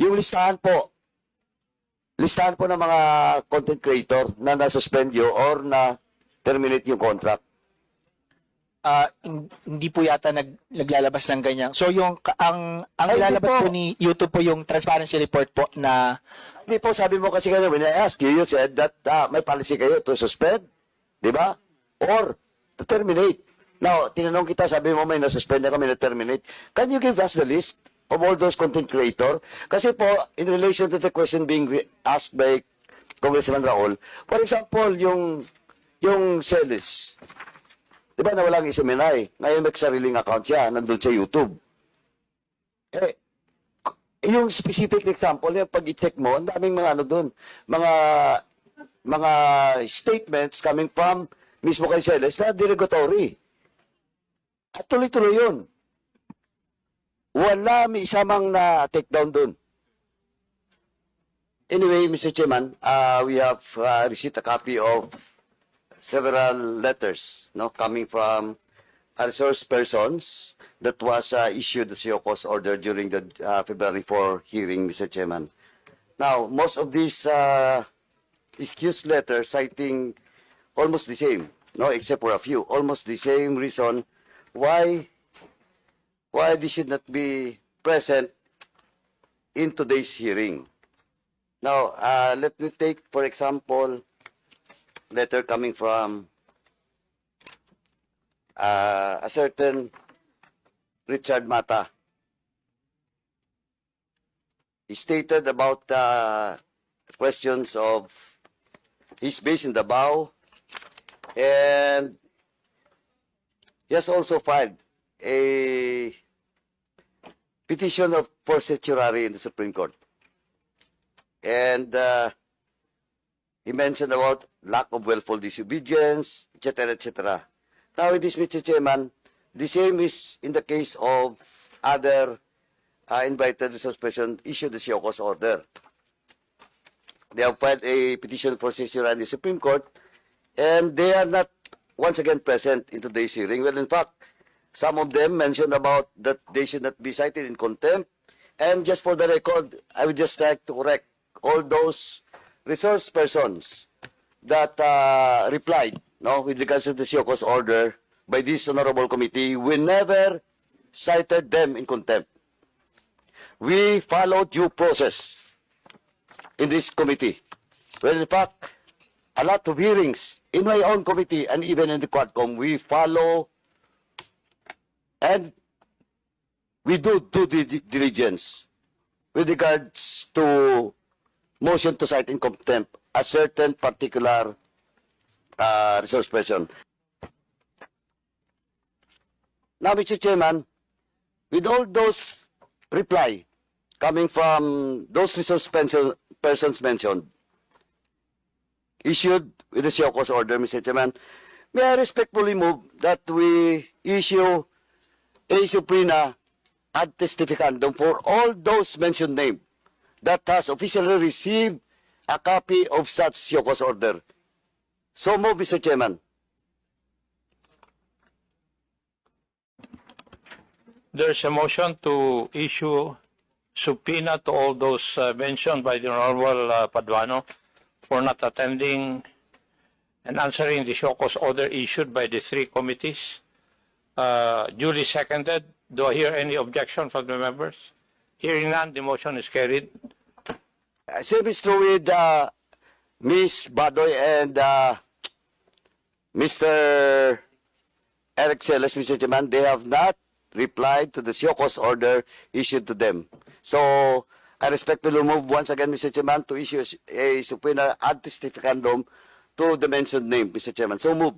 Yung listahan po ng mga content creator na nasuspend you or na terminate yung contract. Hindi po yata naglalabas ng ganyan. So ang Ay, ilalabas hindi po. po ni YouTube po yung transparency report po na Hindi po, sabi mo kasi kayo, when I asked you, you said that may policy kayo to suspend, di ba? Or to terminate. Now, tinanong kita, sabi mo may nasuspend na kami na terminate. Can you give us the list of all those content creator? Kasi po, in relation to the question being asked by Congressman Raul, for example, yung Celis, di ba nawalang isiminay? Ngayon may sariling account siya, nandun sa YouTube. Yung specific example, yung pag i-check mo, ang daming mga ano dun, mga statements coming from mismo kay Celes na derogatory. At tuloy-tuloy yun. Wala may isa mang na-take down dun. Anyway, Mr. Chairman, we have received a copy of several letters coming from resource persons that was issued the CO cause order during the February 4 hearing, Mr. Chairman. Now, most of these excuse letters citing almost the same, except for a few, almost the same reason why they should not be present in today's hearing. Now, let me take, for example, letter coming from a certain Richard Mata. He stated about questions of he's based in Davao, and he has also filed a petition for certiorari in the Supreme Court. And he mentioned about lack of willful disobedience, etc., etc. Now, it is, Mr. Chairman, the same is in the case of other invited resource persons issued the CO cause order. They have filed a petition for certiorari in the Supreme Court, and they are not once again present in today's hearing. Well, in fact, some of them mentioned about that they should not be cited in contempt. And just for the record, I would just like to correct all those resource persons that replied with regards to the CO cause order by this honorable committee. We never cited them in contempt. We followed due process in this committee. Well, in fact, a lot of hearings in my own committee and even in the Quadcom, we follow and we do due diligence with regards to motion to cite in contempt a certain particular resource person. Now, Mr. Chairman, with all those reply coming from those resource persons mentioned, issued with the CO cause order, Mr. Chairman, may I respectfully move that we issue a subpoena ad testificandum for all those mentioned names that has officially received a copy of such CO cause order. So move, Mr. Chairman. There's a motion to issue subpoena to all those mentioned by the Honorable Paduano for not attending and answering the show cause order issued by the three committees. Duly seconded. Do I hear any objection from the members? Hearing none, the motion is carried. Same is true with Ms. Badoy and Mr. Eric Celes, Mr. Chairman. They have not replied to the CO cause order issued to them. So, I respectfully move once again, Mr. Chairman, to issue a subpoena ad testificandum to the mentioned name, Mr. Chairman. So move.